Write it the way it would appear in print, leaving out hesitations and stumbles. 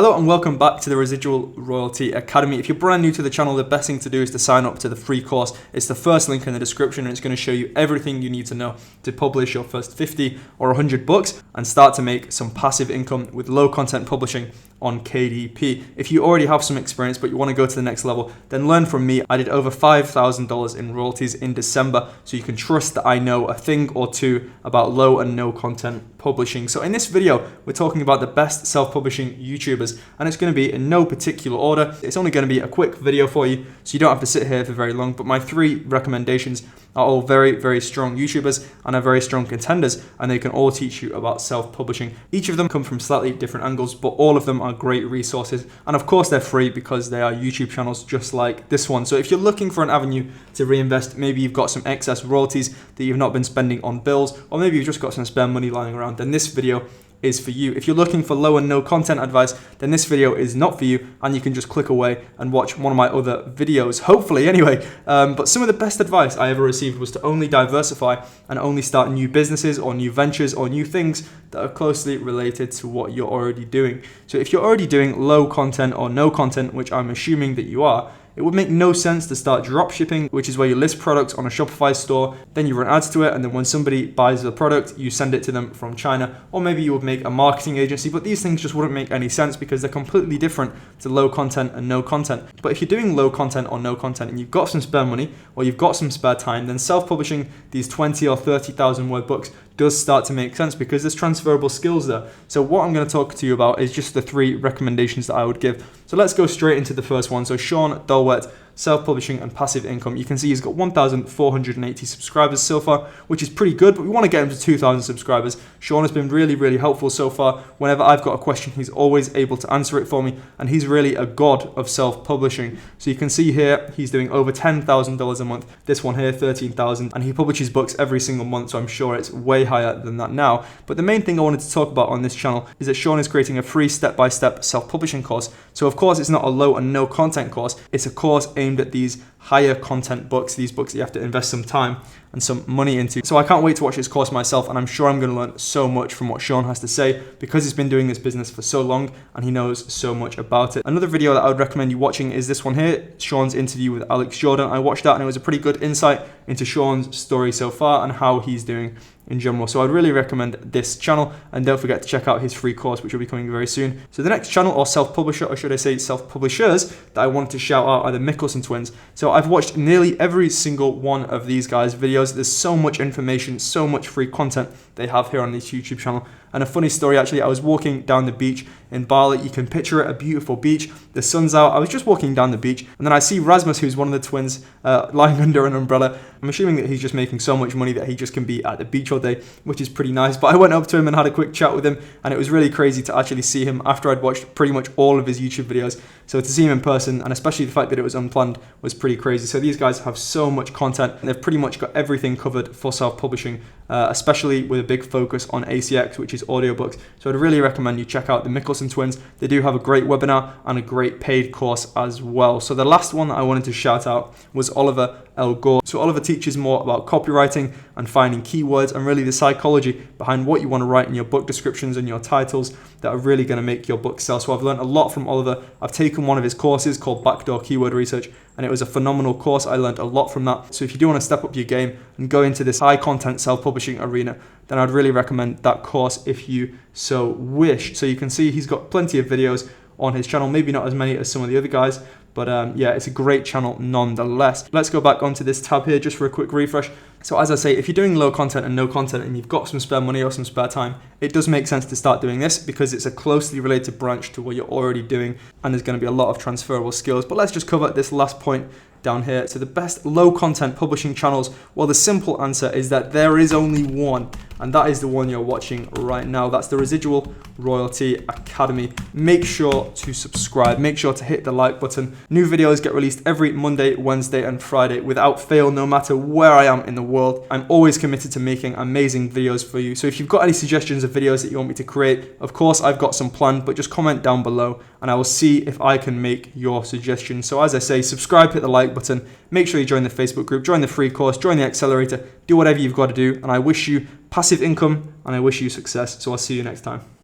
Hello and welcome back to the Residual Royalty Academy. If you're brand new to the channel, the best thing to do is to sign up to the free course. It's the first link in the description and it's going to show you everything you need to know to publish your first 50 or 100 books and start to make some passive income with low content publishing on KDP. If you already have some experience but you want to go to the next level, then learn from me. I did over $5,000 in royalties in December, so you can trust that I know a thing or two about low and no content publishing. So in this video, we're talking about the best self-publishing YouTubers, and it's going to be in no particular order. It's only going to be a quick video for you, so you don't have to sit here for very long, but my 3 recommendations are all very, very strong YouTubers and are very strong contenders, and they can all teach you about self-publishing. Each of them come from slightly different angles, but all of them are great resources. And of course, they're free because they are YouTube channels just like this one. So if you're looking for an avenue to reinvest, maybe you've got some excess royalties that you've not been spending on bills, or maybe you've just got some spare money lying around, then this video is for you. If you're looking for low and no content advice, then this video is not for you, and you can just click away and watch one of my other videos, hopefully anyway. But some of the best advice I ever received was to only diversify and only start new businesses or new ventures or new things that are closely related to what you're already doing. So if you're already doing low content or no content, which I'm assuming that you are, it would make no sense to start dropshipping, which is where you list products on a Shopify store, then you run ads to it, and then when somebody buys the product, you send it to them from China. Or maybe you would make a marketing agency, but these things just wouldn't make any sense because they're completely different to low content and no content. But if you're doing low content or no content and you've got some spare money or you've got some spare time, then self-publishing these 20 or 30,000 word books does start to make sense because there's transferable skills there. So what I'm going to talk to you about is just the 3 recommendations that I would give. So let's go straight into the first one. So Sean Dolwett, self-publishing and passive income. You can see he's got 1,480 subscribers so far, which is pretty good, but we want to get him to 2,000 subscribers. Sean has been really, really helpful so far. Whenever I've got a question, he's always able to answer it for me, and he's really a god of self-publishing. So you can see here, he's doing over $10,000 a month. This one here, 13,000, and he publishes books every single month, so I'm sure it's way higher than that now. But the main thing I wanted to talk about on this channel is that Sean is creating a free step-by-step self-publishing course. So of course, it's not a low and no content course. It's a course aimed at these higher content books, these books that you have to invest some time and some money into. So I can't wait to watch this course myself, and I'm sure I'm going to learn so much from what Sean has to say because he's been doing this business for so long and he knows so much about it. Another video that I would recommend you watching is this one here, Sean's interview with Alex Jordan. I watched that and it was a pretty good insight into Sean's story so far and how he's doing in general. So I'd really recommend this channel, and don't forget to check out his free course, which will be coming very soon. So the next channel, or self-publisher, or should I say self-publishers, that I wanted to shout out are the Mickelson twins. So I've watched nearly every single one of these guys' videos. There's so much information, so much free content they have here on this YouTube channel. And a funny story, actually, I was walking down the beach in Bali. You can picture it, a beautiful beach. The sun's out. I was just walking down the beach, and then I see Rasmus, who's one of the twins, lying under an umbrella. I'm assuming that he's just making so much money that he just can be at the beach all day, which is pretty nice. But I went up to him and had a quick chat with him, and it was really crazy to actually see him after I'd watched pretty much all of his YouTube videos. So to see him in person, and especially the fact that it was unplanned, was pretty crazy. So these guys have so much content, and they've pretty much got everything covered for self-publishing, especially with a big focus on ACX, which is audiobooks. So I'd really recommend you check out the Mickelson twins. They do have a great webinar and a great paid course as well. So the last one that I wanted to shout out was Oliver L. Gore. So Oliver teaches more about copywriting and finding keywords and really the psychology behind what you want to write in your book descriptions and your titles that are really going to make your book sell. So I've learned a lot from Oliver. I've taken one of his courses called Backdoor Keyword Research, and it was a phenomenal course. I learned a lot from that. So if you do want to step up your game and go into this high content self-publishing arena, then I'd really recommend that course if you so wish. So you can see he's got plenty of videos on his channel, maybe not as many as some of the other guys, but yeah, it's a great channel nonetheless. Let's go back onto this tab here just for a quick refresh. So as I say, if you're doing low content and no content and you've got some spare money or some spare time, it does make sense to start doing this because it's a closely related branch to what you're already doing, and there's going to be a lot of transferable skills. But let's just cover this last point down here. So the best low content publishing channels, well, the simple answer is that there is only one, and that is the one you're watching right now. That's the Residual Royalty Academy. Make sure to subscribe, make sure to hit the like button. New videos get released every Monday, Wednesday, and Friday without fail, no matter where I am in the world. I'm always committed to making amazing videos for you. So if you've got any suggestions of videos that you want me to create, of course I've got some planned, but just comment down below and I will see if I can make your suggestions. So as I say, subscribe, hit the like button, make sure you join the Facebook group, join the free course, join the accelerator, do whatever you've got to do, and I wish you passive income and I wish you success. So I'll see you next time.